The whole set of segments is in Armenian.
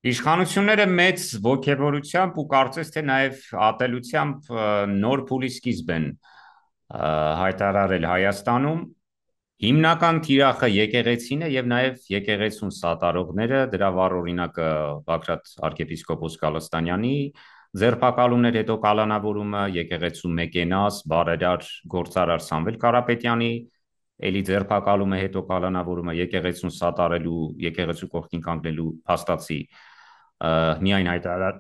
Իշխանությունները մեծ ոգևորությամբ ու կարծես թե նաև ատելությամբ նոր փուլի սկիզբ են հայտարարել Հայաստանում։ Հիմնական թիրախը եկեղեցին է եւ նաև եկեղեցուն սատարողները, դրա վառ օրինակը Բագրատ arczepiskopos Գալստանյանի ձերբակալումներ հետո կալանավորումը, եկեղեցու մեկենաս, բարերար գործարար Սամվել Կարապետյանի էլի ձերբակալումը հետո կալանավորումը, եկեղեցուն սատարելու, եկեղեցու կողքին կանգնելու փաստացի միայն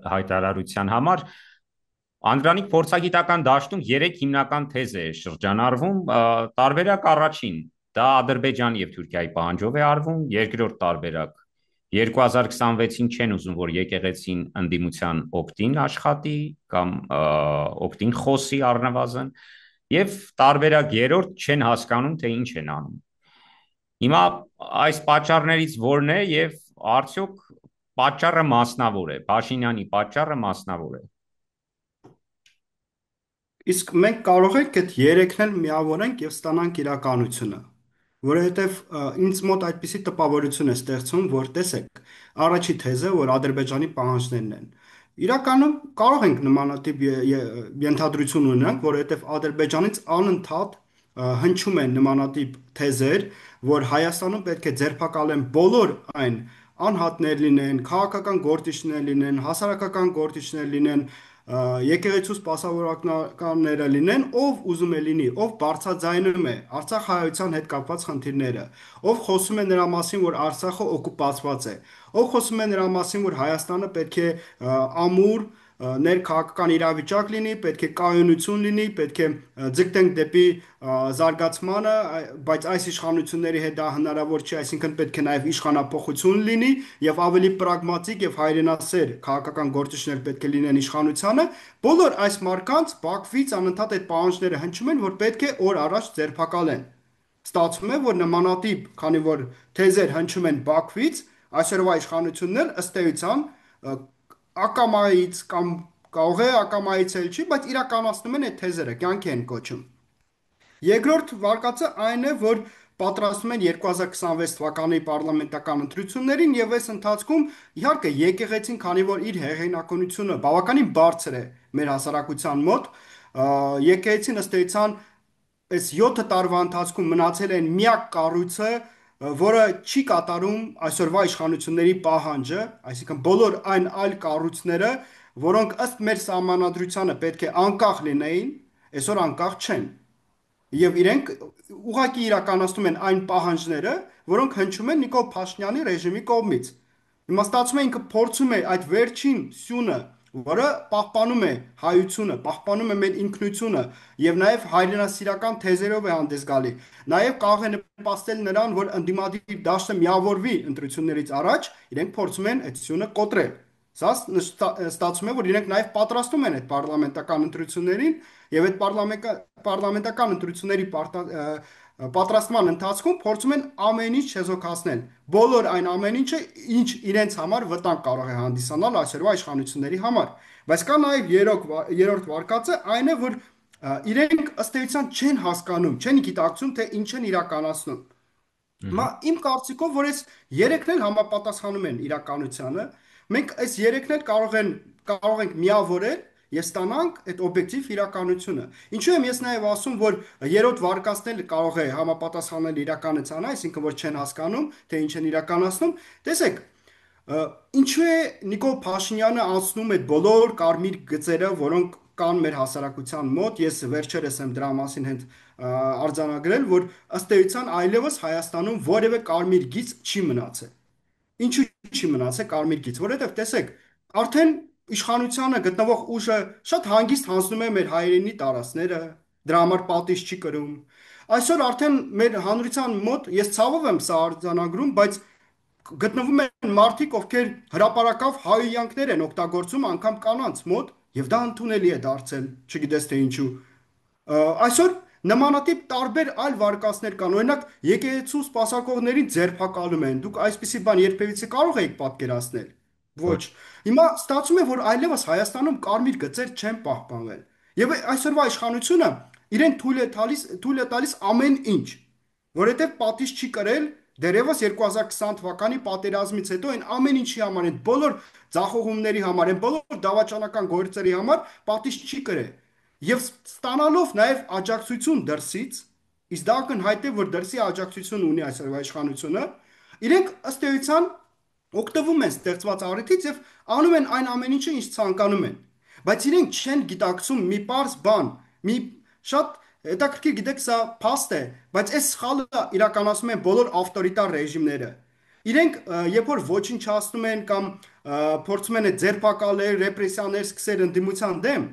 հայտարարության համար Անդրանիկ փորձագիտական դաշտում երեք հիմնական թեզ է շրջանառվում, տարբերակ առաջին դա Ադրբեջանի եւ Թուրքիայի պահանջով է արվում, երկրորդ տարբերակ 2026-ին չեն ուզում, որ եկեղեցին ընդդիմության օպտին աշխատի կամ օպտին խոսի առնվազն, եւ տարբերակ երրորդ չեն հասկանում, թե ինչ են անում։ Հիմա այս պատճառներից որն է եւ արդյոք պատճառը մասնավոր է, Փաշինյանի պատճառը մասնավոր է։ Իսկ մենք կարող ենք այդ երեքն էլ միավորենք եւ ստանանք իրականությունը, որովհետեւ ինձ մոտ այդպիսի տպավորություն է ստեղծում, որ տեսեք, առաջի թեզը, որ Ադրբեջանի պահանջներն են։ Իրականում կարող ենք նմանատիպ ենթադրություն ունենանք, որովհետեւ Ադրբեջանից անընդհատ հնչում են նմանատիպ թեզեր, որ Հայաստանում պետք է ձերբակալեն բոլոր այն անհատներ լինեն, քաղաքական գործիչներ լինեն, հասարակական գործիչներ լինեն, եկեղեցու սպասավորականները լինեն, ով ուզում է լինի, ով բարձրաձայնում է Արցախահայության հետ կապված խնդիրները, ով խոսում է նրա մասին, որ Արցախը օկուպացված է, ով խոսում է նրա մասին, որ Հայաստանը պետք է ամուր ներքաղաքական իրավիճակ լինի, պետք է կայունություն լինի, պետք է ձգտենք դեպի զարգացմանը, բայց այս իշխանությունների հետ դա հնարավոր չէ, այսինքն պետք է նաև իշխանափոխություն լինի եւ ավելի պրագմատիկ եւ հայրենասեր քաղաքական գործիչներ պետք է լինեն իշխանությանը, բոլոր այս մարկանց Բաքվից անընդհատ այդ պահանջները հնչում են, որ պետք է օր առաջ ձերբակալեն։ Ստացվում է, որ նմանատիպ, քանի որ թեզեր հնչում են Բաքվից, այսօրվա իշխանություններ ըստ էության ակամայից կամ կարող է ակամայից էլ չի, բայց իրականացնում են այդ թեզերը, կյանքի են կոչում։ Երկրորդ վարկածը այն է, որ պատրաստվում են 2026 թվականի պարլամենտական ընտրություններին եւ այս ընթացքում իհարկե եկեղեցին, քանի որ իր հեղինակությունը բավականին բարձր է մեր հասարակության մոտ, եկեղեցին ըստ էության այս 7 տարվա ընթացքում մնացել են միակ կառույցը, որը չի կատարում այսօրվա իշխանությունների պահանջը, այսինքն բոլոր այն այլ կառույցները, որոնք ըստ մեր սահմանադրությանը պետք է անկախ լինեին, այսօր անկախ չեն եւ իրենք ուղղակի իրականացնում են այն պահանջները, որոնք հնչում են Նիկոլ Փաշինյանի ռեժիմի կողմից։ Հիմա ստացվում է ինքը փորձում է այդ վերջին սյունը, որը պահպանում է հայությունը, պահպանում է մեր ինքնությունը եւ նաեւ հայրենասիրական թեզերով է հանդես գալի։ Նաեւ կարող է նպաստել նրան, որ ընդդիմադիր դաշտը միավորվի ընտրություններից առաջ, իրենք փորձում են այդ սյունը կոտրել։ Սա ստացվում է, որ իրենք նաև պատրաստում են այդ պարլամենտական ընտրություններին եւ այդ պարլամենտական ընտրությունների պատրաստման ընթացքում փորձում են ամեն ինչ չեզոքացնել։ Բոլոր այն ամեն ինչը, ինչ իրենց համար վտանգ կարող է հանդիսանալ այսօրվա իշխանությունների համար։ Բայց կա նաև երրորդ վարկածը, այն է, որ իրենք ըստ էության չեն հասկանում, չեն գիտակցում, թե ինչ են իրականացնում։ Հիմա իմ կարծիքով, որ այս երեքն էլ համապատասխանում են իրականությանը, մենք այս երեքն էլ կարող ենք միավորել եւ ստանանք այդ օբյեկտիվ իրականությունը։ Ինչու եմ ես նաեւ ասում, որ երրորդ վարկածն էլ կարող է համապատասխանել իրականությանը, այսինքն որ չեն հասկանում, թե ինչ են իրականացնում։ Տեսեք, ինչու է Նիկոլ Փաշինյանը անցնում այդ բոլոր կարմիր գծերը, որոնք կան մեր հասարակության մոտ, ես վերջերս եմ դրա մասին հենց արձանագրել, որ ըստ էության այլևս Հայաստանում որևէ կարմիր գիծ չի մնացել։ Ինչու չի մնացել կարմիր գիծ, որովհետև տեսեք, արդեն իշխանությանը գտնվող ուժը շատ հանգիստ հանձնում է մեր հայրենի տարածքները, դրա համար պատիժ չի կրում։ Այսօր արդեն մեր հանրության մոտ ես ցավով եմ սա արձանագրում, բայց գտնվում են մարդիկ, ովքեր հրաապարակավ հայհոյանքներ են օգտագործում անգամ կանանց մոտ, եւ դա ընդունելի է դարձել, չգիտես թե ինչու։ Այսօր նմանատիպ տարբեր այլ վարկածներ կան։ Օրինակ, եկեղեցու սպասարկողներին ձերբակալում են։ Դուք այսպիսի բան երբևիցե կարող եք պատկերացնել։ Ոչ։ Ոչ։ Հիմա ստացվում է, որ այլևս Հայաստանում կարմիր գծեր չեն պահպանվել։ Եվ այսօրվա իշխանությունը իրեն թույլ է տալիս ամեն ինչ, որովհետև պատիժ չի կրել Դերևս 2020 թվականի պատերազմից հետո այն ամեն ինչի համար, այն բոլոր ձախողումների համար, այն բոլոր դավաճանական գործերի համար պատիժ չի կրել։ Եվ ստանալով նաև աջակցություն դրսից, իսկ դա ակնհայտ է, որ դրսի աջակցություն ունի այսօրվա իշխանությունը, իրենք ըստ էության օգտվում են ստեղծված առիթից եւ անում են այն ամեն ինչը, ինչ ցանկանում են։ Բայց իրենք չեն գիտակցում մի պարզ բան, մի շատ հետաքրքիր, գիտեք, սա փաստ է, բայց այս սխալը իրականացնում են բոլոր ավտորիտար ռեժիմները։ Իրենք երբ որ ոչնչացնում են կամ փորձում են այդ ձերբակալել, ռեպրեսիաներ սկսել ընդդիմության դեմ,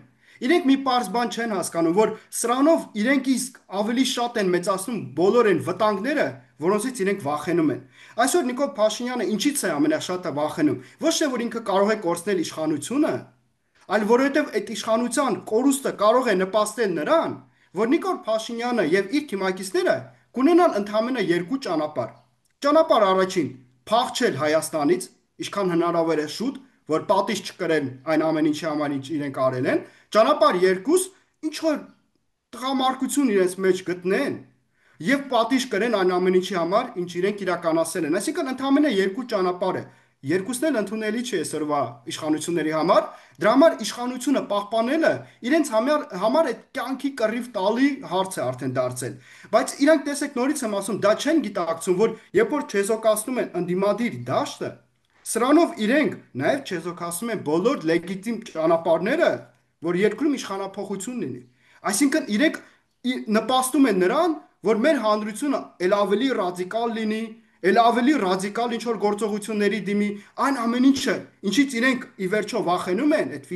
իրենք մի պարզ բան չեն հասկանում, որ սրանով իրենք իսկ ավելի շատ են մեծացնում բոլոր այն վտանգները, որոնցից իրենք վախենում են։ Այսօր Նիկոլ Փաշինյանը ինչից է ամենաշատը վախենում։ Ոչ թե որ ինքը կարող է կորցնել իշխանությունը, այլ որովհետև այդ իշխանության կորուստը կարող է նպաստել նրան, որ Նիկոլ Փաշինյանը եւ իր թիմակիցները կունենան ընդամենը երկու ճանապարհ։ Ճանապարհ առաջին՝ փախչել Հայաստանից, ինչքան հնարավոր է շուտ, որ պատիժ չկրեն այն ամեն ինչի համար, ինչ իրենք արել են։ Ճանապարհ երկուս՝ ինչ որ տղամարդկություն իրենց մեջ գտնեն եւ պատիժ կրեն այն ամեն ինչի համար, ինչ իրենք իրականացել են։ Այսինքն ընդամենը երկու ճանապարհ է։ Երկուսն էլ ընդունելի չի այսօրվա իշխանությունների համար։ Դրա համար իշխանությունը պահպանելը իրենց համար այդ կյանքի կռիվ տալի հարց է արդեն դարձել։ Բայց իրանք տեսեք նորից եմ ասում, դա չեն գիտակցում, որ երբ որ չեզոքացնում են ընդդիմադիր դաշտը, սրանով իրենք նաև չեզոքացնում են բոլոր լեգիտիմ ճանապարհները, որ երկրում իշխանափոխություն լինի։ Այսինքն իրենք նպաստում են նրան, որ մեր հանրությունը ել ավելի ռադիկալ լինի, ել ավելի ռադիկալ ինչ որ գործողությունների դիմի, այն ամեն ինչը, ինչից իրենք ի վերջո վախենում են, այդ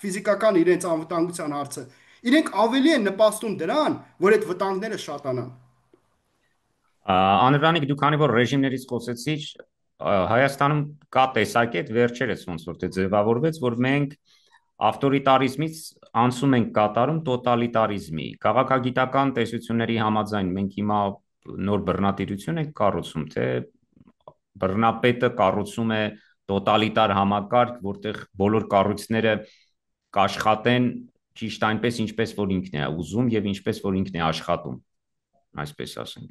ֆիզիկական իրենց անվտանգության հարցը, իրենք ավելի են նպաստում դրան, որ այդ վտանգները շատանան։ Անվրանիկ, դու քանի որ ռեժիմներից խոսեցիր, Հայաստանում կա տեսակետ վերջերս ոնց որ դե ձևավորվեց, որ մենք ավտորիտարիզմից անցում ենք կատարում տոտալիտարիզմի։ Քաղաքագիտական տեսությունների համաձայն մենք հիմա նոր բռնատիրություն ենք կառուցում, թե բռնապետը կառուցում է տոտալիտար համակարգ, որտեղ բոլոր կառույցները կաշխատեն ճիշտ այնպես, ինչպես որ ինքն է ուզում եւ ինչպես որ ինքն է աշխատում, այսպես ասենք։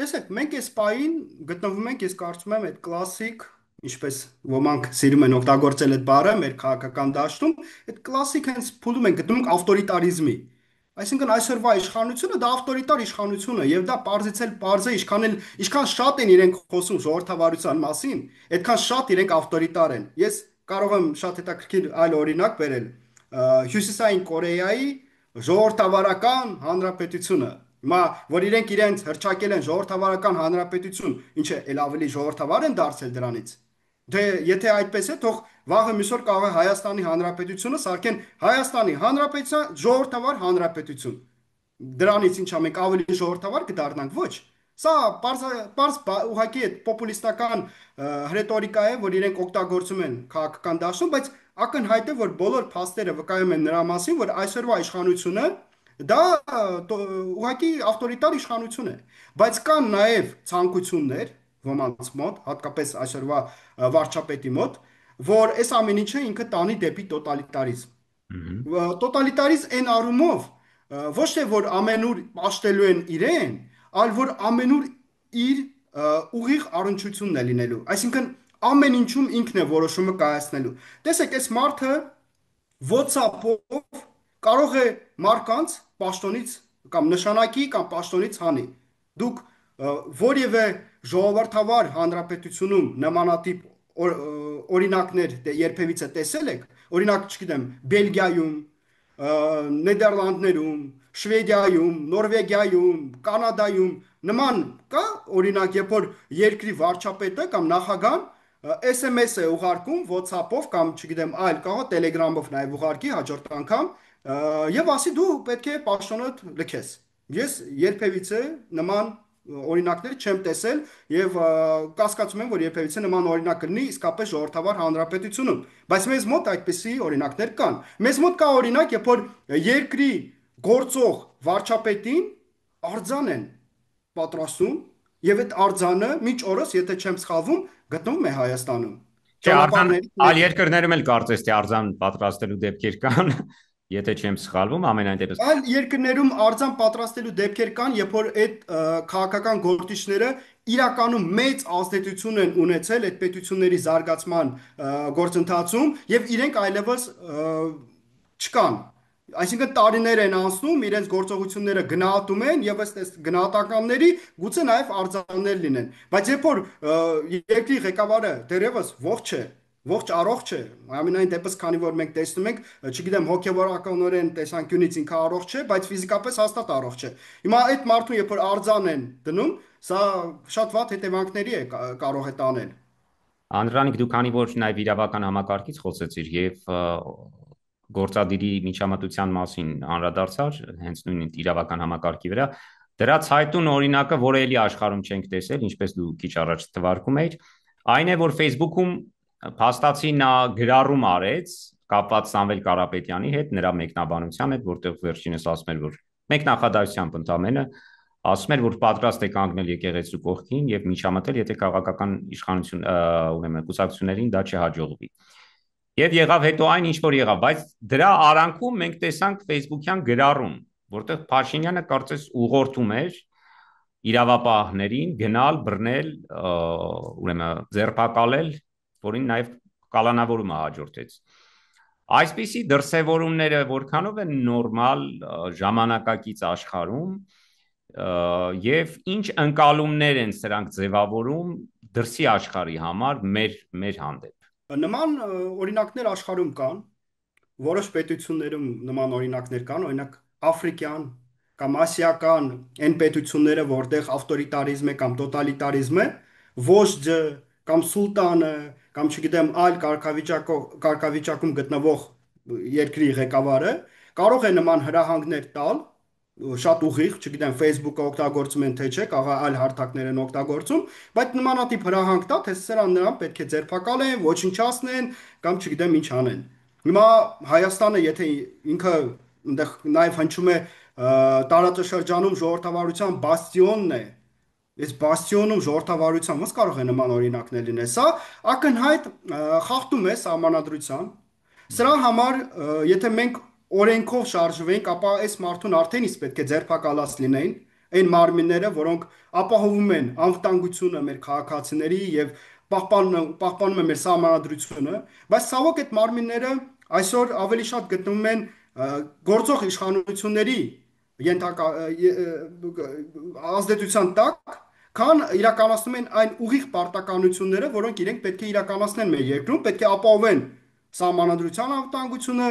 Տեսեք, մենք այս պահին գտնվում ենք, ես կարծում եմ, այդ կլասիկ, ինչպես ոմանք սիրում են օգտագործել այդ բառը մեր քաղաքական դաշտում, այդ կլասիկ հենց փուլում են գտնվում ավտորիտարիզմի։ Այսինքն այսօրվա իշխանությունը դա ավտորիտար իշխանություն է եւ դա parzից էլ parz է, ինչքան շատ են իրենք խոսում ժողովրդավարության մասին, այդքան շատ իրենք ավտորիտար են։ Ես կարող եմ շատ հետաքրքիր այլ օրինակ բերել։ Հյուսիսային Կորեայի ժողովրդավարական հանրապետությունը, հիմա որ իրենց հրճակել են ժողովրդավարական հանրապետություն, ինչը ել ավելի ժողովրդավար են դարձել դրանից։ Դե եթե այդպես է, թող վաղը միսօր կարող է Հայաստանի Հանրապետությունը սարքեն Հայաստանի Հանրապետության ժողովրդավար հանրապետություն։ Դրանից ինչա մենք ավելի ժողովրդավար կդառնանք, ոչ։ Սա պարզ ուղղակի այդ պոպուլիստական ռետորիկա է, որ իրենք օգտագործում են քաղաքական դաշտում, բայց ակնհայտ է, որ բոլոր փաստերը վկայում են նրա մասին, որ այսօրվա իշխանությունը դա ուղղակի ավտորիտար իշխանություն է, բայց կան նաև ցանկություններ ոմանց մոտ, հատկապես այսօրվա վարչապետի մոտ, որ այս ամեն ինչը ինքը տանի դեպի տոտալիտարիզմ։ Տոտալիտարիզմ այն առումով ոչ թե որ ամենուր պաշտելու են իրեն, այլ որ ամենուր իր ուղիղ առնչությունն է լինելու։ Այսինքն ամեն ինչում ինքն է որոշումը կայացնելու։ Տեսեք, այս մարդը WhatsApp-ով կարող է մարկանց պաշտոնից կամ նշանակի կամ պաշտոնից հանի։ Դուք որևէ ժողովրդավար հանրապետությունում նմանատիպ օրինակներ երբևիցե տեսել եք, օրինակ, չգիտեմ, Բելգիայում, Նեդերլանդներում, Շվեդիայում, Նորվեգիայում, Կանադայում նման կա օրինակ, երբ որ երկրի վարչապետը կամ նախագահան SMS է ուղարկում WhatsApp-ով կամ չգիտեմ այլ կարող Telegram-ով նաև ուղարկի հաջորդ անգամ եւ ասի դու պետք է պաշտոնդ լքես։ Ես երբևիցե նման օրինակներ չեմ տեսել եւ կասկածում եմ, որ երբևիցե նման օրինակ կլինի իսկապես ժողովրդավար հանրապետությունում, բայց մեզ մոտ այդպիսի օրինակներ կան։ Մեզ մոտ կա օրինակ, երբ որ երկրի գործող վարչապետին արձան են պատրաստում եւ այդ արձանը միջ օրս, եթե չեմ սխալվում, գտնվում է Հայաստանում։ Չէ, արձան Ճանապարհների այլ մեջ։ երկրներում էլ կարծես թե արձան պատրաստելու դեպքեր կան։ Եթե չեմ սխալվում, ամենայն դեպս Այլ երկրներում արձան պատրաստելու դեպքեր կան, երբ որ այդ քաղաքական գործիչները իրականում մեծ ազդեցություն են ունեցել այդ պետությունների զարգացման գործընթացում եւ իրենք այլևս չկան։ Այսինքն տարիներ են անցնում, իրենց գործողությունները գնահատում են եւ ըստ այս գնահատականների գուցե նաեւ արձաններ լինեն։ Բայց երբ որ երկրի ղեկավարը դերևս ողջ է, ողջ առողջ է, ամենայն դեպս, քանի որ մենք տեսնում ենք, չգիտեմ, հոգեվորականորեն տեսանկյունից ինքը առողջ է, բայց ֆիզիկապես հաստատ առողջ է։ Հիմա այդ մարդուն երբ որ արձան են դնում, սա շատ վատ հետևանքների է կարող է տանել։ Անդրանիկ, դու քանի որ նաև իրավական համակարգից խոսեցիր եւ գործադիրի միջամտության մասին անդրադարձար, հենց նույն իրավական համակարգի վրա, դրա ցայտուն օրինակը, որը էլի աշխարհում չենք տեսել, ինչպես դու քիչ առաջ թվարկում էիր, այն է, որ Facebook-ում փաստացի նա գրառում արեց կապված Սամվել Կարապետյանի հետ, նրա մեկնաբանության հետ, որտեղ վերջինս ասում էր, որ մեկնախադայությամբ ընդամենը ասում էր, որ պատրաստ է կանգնել եկեղեցու կողքին եւ միջամտել, եթե քաղաքական իշխանություն, ուրեմն կուսակցություններին դա չհաջողվի։ Եվ եղավ հետո այն, ինչ որ եղավ, բայց դրա արանքում մենք տեսանք Facebook-յան գրառում, որտեղ Փաշինյանը կարծես ուղղորդում էր իրավապահներին գնալ, բռնել, ուրեմն ձերբակալել, որին նաև կալանավորումը հաջորդեց։ Այսպիսի դրսևորումները որքանով են նորմալ ժամանակակից աշխարհում եւ ինչ ընկալումներ են սրանք ձևավորում դրսի աշխարհի համար մեր հանդեպ։ Նման օրինակներ աշխարհում կան, որոշ պետություններում նման օրինակներ կան, օրինակ աֆրիկյան կամ ասիական այն պետությունները, որտեղ ավտորիտարիզմ է կամ տոտալիտարիզմ է, ոչջը կամ սուլտանը կամ չգիտեմ այլ կարգավիճակում գտնվող երկրի ղեկավարը կարող է նման հրահանգներ տալ շատ ուղիղ, չգիտեմ, Facebook-ը օգտագործում են թե չէ, կարող այլ հարթակներ են օգտագործում, բայց նմանատիպ հրահանգ տա, թե սրան նրան պետք է ձերբակալեն, ոչնչացնեն կամ չգիտեմ ինչ անեն։ Հիմա Հայաստանը, եթե ինքը այնտեղ նաև հնչում է տարածաշրջանում ժողովրդավարության բաստիոնն է, այս բաստիոնում ժողովրդավարության ո՞նց կարող է նման օրինակներ լինել։ Սա ակնհայտ խախտում է սահմանադրության։ Սրա համար, եթե մենք օրենքով շարժվենք, ապա այս մարդուն արդեն իսկ պետք է ձերբակալած լինեն այն մարմինները, որոնք ապահովում են անվտանգությունը մեր քաղաքացիների եւ պահպանում են մեր սահմանադրությունը, բայց ցավոք այդ մարմինները այսօր ավելի շատ գտնվում են գործող իշխանությունների ենթակա ազդեցության տակ, քան իրականացնում են այն ուղիղ պարտականությունները, որոնք իրենք պետք է իրականացնեն մեր երկրում, պետք է ապահովեն սահմանադրության անվտանգությունը,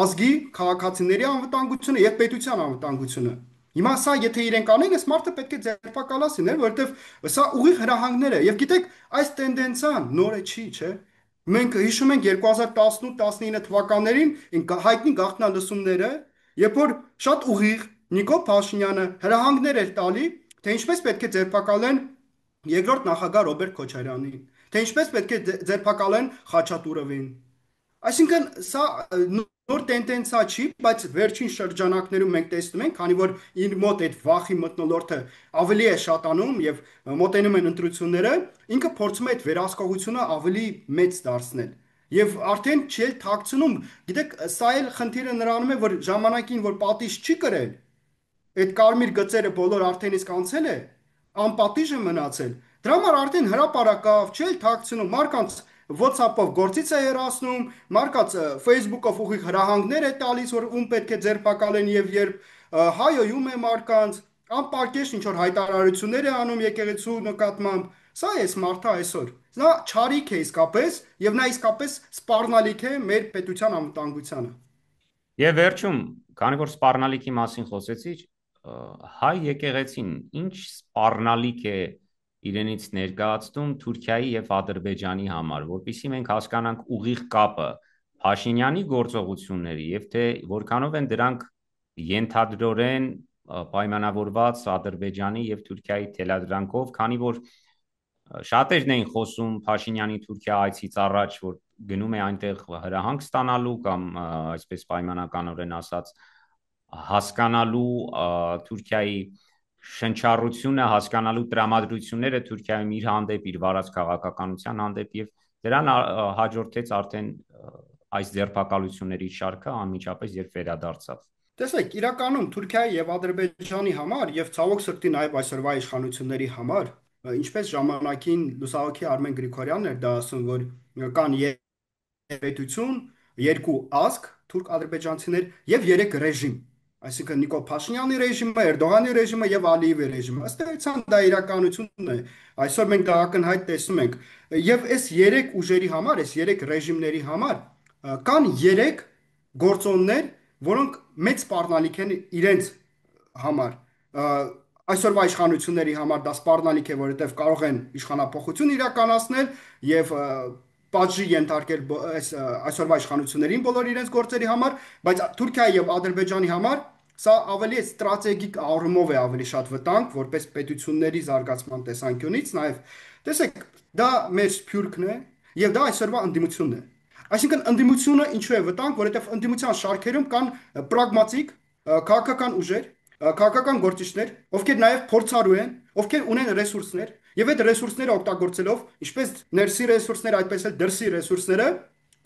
ազգի, քաղաքացիների անվտանգությունը եւ պետության անվտանգությունը։ Հիմա սա եթե իրենք անեն, այս մարդը պետք է ձերբակալած լիներ, որովհետեւ սա ուղիղ հրահանգներ է։ Եվ գիտեք, այս տենդենսիան նորը չի, չէ՞։ Մենք հիշում ենք 2018-19 թվականներին հայտնի գաղտնալսումները, երբ որ շատ ուղիղ Նիկոլ Փաշինյանը հրահանգներ էր տալի, թե ինչպես պետք է ձերբակալեն երկրորդ նախագահ Ռոբերտ Քոչարյանին, թե ինչպես պետք է ձերբակալեն Խաչատուրովին։ Այսինքն սա նոր տենդենսա չի, բայց վերջին շրջանակներում մենք տեսնում ենք, քանի որ իր մոտ այդ վախի մթնոլորտը ավելի է շատանում եւ մոտենում են ընտրությունները, ինքը փորձում է այդ վերահսկողությունը ավելի մեծ դարձնել։ Եվ արդեն չի թաքցնում, գիտեք, սա էլ խնդիրը նրանում է, որ ժամանակին որ պատիժ չի կրել, այդ կարմիր գծերը բոլոր արդեն իսկ անցել է, անպատիժ է մնացել։ Դրա համար արդեն հրաապարակավ չէ թաքցնում, մարկանց WhatsApp-ով գործից է հեռացնում, մարկած Facebook-ով ուղիղ հրահանգներ է տալիս, որ ում պետք է ձերբակալեն եւ երբ հայոյում է մարկանց, անպարկեշտ ինչ որ հայտարարություններ է անում եկեղեցու նկատմամբ։ Սա է սմարթը այսօր։ Նա ճարիք է իսկապես եւ նա իսկապես սպառնալիք է մեր պետության անվտանգությանը։ Եվ վերջում, քանի որ սպառնալիքի մասին խոսեցիր, հայ եկեղեցին ինչ սպառնալիք է իրենից ներկայացնում Թուրքիայի եւ Ադրբեջանի համար, որpիսի մենք հասկանանք ուղիղ կապը Փաշինյանի գործողությունների եւ թե որքանով են դրանք ենթադրորեն պայմանավորված Ադրբեջանի եւ Թուրքիայի թելադրանքով, քանի որ շատերն էին խոսում Փաշինյանի Թուրքիա այցից առաջ, որ գնում է այնտեղ հրահանգ ստանալու կամ այսպես պայմանականորեն ասած հասկանալու Թուրքիայի շնչառությունը, հասկանալու տրամադրությունները Թուրքիայում իր հանդեպ, իր վարած քաղաքականության հանդեպ եւ դրան հաջորդեց արդեն այս ձերբակալությունների շարքը անմիջապես երբ վերադարձավ։ Տեսեք, իրականում Թուրքիայի եւ Ադրբեջանի համար եւ ցավոք սրտի նաեւ այսօրվա իշխանությունների համար, ինչպես ժամանակին լուսահոգի Արմեն Գրիգորյանն էր դա ասում, որ կան պետություն, երկու ազգ, թուրք-ադրբեջանցիներ եւ երեք ռեժիմ։ Այսինքն Նիկոլ Փաշինյանի ռեժիմը, Էրդողանի ռեժիմը եւ Ալիևի ռեժիմը։ Ըստ էության դա իրականությունն է։ Այսօր մենք դա ակնհայտ տեսնում ենք։ Եվ այս երեք ուժերի համար, այս երեք ռեժիմների համար կան երեք գործոններ, որոնք մեծ սպառնալիք են իրենց համար այսօրվա իշխանությունների համար դա սպառնալիք է, որովհետև կարող են իշխանապողություն իրականացնել եւ պատժի ենթարկել այսօրվա իշխանություններին բոլոր իրենց գործերի համար, բայց Թուրքիայի եւ Ադրբեջանի համար սա ավելի ստրատեգիկ առումով է ավելի շատ վտանգ, որպես պետությունների զարգացման տեսանկյունից, նաեւ տեսեք, դա մեր սփյուռքն է եւ դա այսօրվա ընդդիմությունն է։ Այսինքն ընդդիմությունը ինչու է վտանգ, որովհետև ընդդիմության շարքերում կան պրագմատիկ քաղաքական ուժեր, քաղաքական գործիչներ, ովքեր նաև փորձառու են, ովքեր ունեն ռեսուրսներ, եւ այդ ռեսուրսները օգտագործելով, ինչպես ներսի ռեսուրսները, այդպես էլ դրսի ռեսուրսները,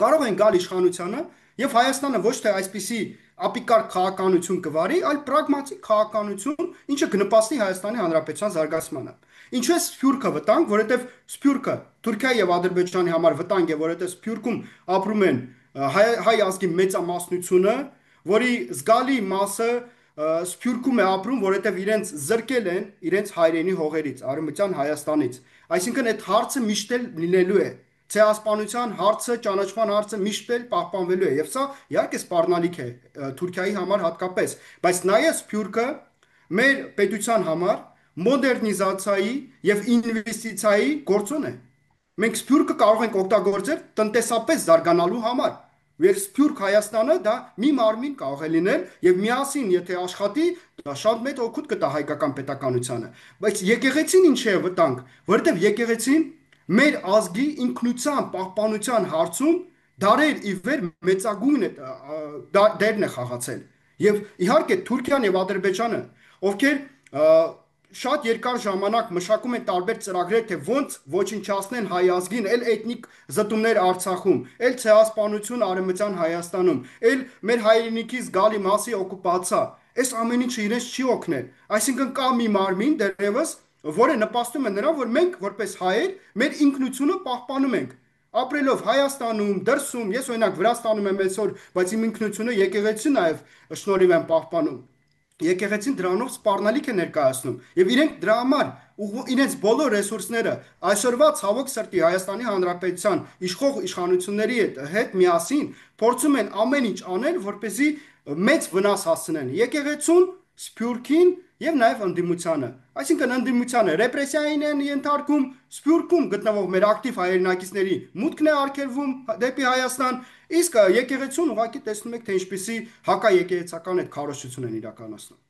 կարող են գալ իշխանությանը եւ Հայաստանը ոչ թե այսպիսի ապիկար քաղաքականություն կվարի, այլ պրագմատիկ քաղաքականություն, ինչը կնպաստի Հայաստանի Հանրապետության զարգացմանը։ Ինչու է Սփյուռքը վտանգ, որովհետև Սփյուռքը Թուրքիայի եւ Ադրբեջանի համար վտանգ է, որովհետև Սփյուռքում ապրում են հայ ազգի մեծամասնությունը, որի զգալի մասը Սփյուռքում է ապրում, որովհետև իրենց զրկել են իրենց հայրենի հողերից, Արևմտյան Հայաստանից։ Այսինքն այդ հարցը միշտ էլ լինելու է։ Ցեղասպանության հարցը, ճանաչման հարցը միշտ էլ պահպանվելու է, եւ սա իհարկե սպառնալիք է Թուրքիայի համար հատկապես, բայց նաեւ Սփյուռքը մեր պետության համար մոդեռնիզացիայի եւ ինվեստիցիայի գործոն է։ Մենք Սփյուռքը կարող ենք օգտագործել տնտեսապես զարգանալու համար։ Մեր Սփյուռք Հայաստանը դա մի մարմին կարող է լինել եւ միասին եթե աշխատի, դա շատ մեծ օգուտ կտա հայկական պետականությանը։ Բայց եկեղեցին ինչ է վտանգ, որովհետեւ եկեղեցին մեր ազգի ինքնության պահպանության հարցում դարեր ի վեր մեծագույն դերն է խաղացել։ Եվ իհարկե Թուրքիան եւ Ադրբեջանը, ովքեր շատ երկար ժամանակ մշակում են տարբեր ծրագրեր, թե ոնց ոչնչացնեն հայ ազգին, էլ էթնիկ զտումներ Արցախում, էլ ցեղասպանություն Արևմտյան Հայաստանում, էլ մեր հայրենիքի զգալի մասի օկուպացիա։ Այս ամեն ինչը իրենց չի օգնել։ Այսինքն կա մի մարմին դեռևս, որը նպաստում է նրան, որ մենք որպես հայեր մեր ինքնությունը պահպանում ենք։ Ապրելով Հայաստանում, դրսում, ես օրինակ Վրաստանում եմ այսօր, բայց իմ ինքնությունը եկեղեցին նաև շնորհիվ եմ պահպանում։ Եկեղեցին դրանով սպառնալիք է ներկայացնում եւ իրենք դրա համար իրենց բոլոր ռեսուրսները այսօրվա ցավոք սրտի Հայաստանի Հանրապետության իշխող իշխանությունների հետ միասին փորձում են ամեն ինչ անել, որպեսզի մեծ վնաս հասցնեն եկեղեցուն, Սփյուռքին եւ նաեւ ընդդիմությանը։ Այսինքն ընդդիմությանը ռեպրեսիային են ենթարկում, Սփյուռքում գտնվող մեր ակտիվ հայրենակիցների մուտքն է արգելվում դեպի Հայաստան, իսկ եկեղեցուն ուղղակի տեսնում եք թե ինչպիսի հակաեկեղեցական այդ քարոզչություն են իրականացնում։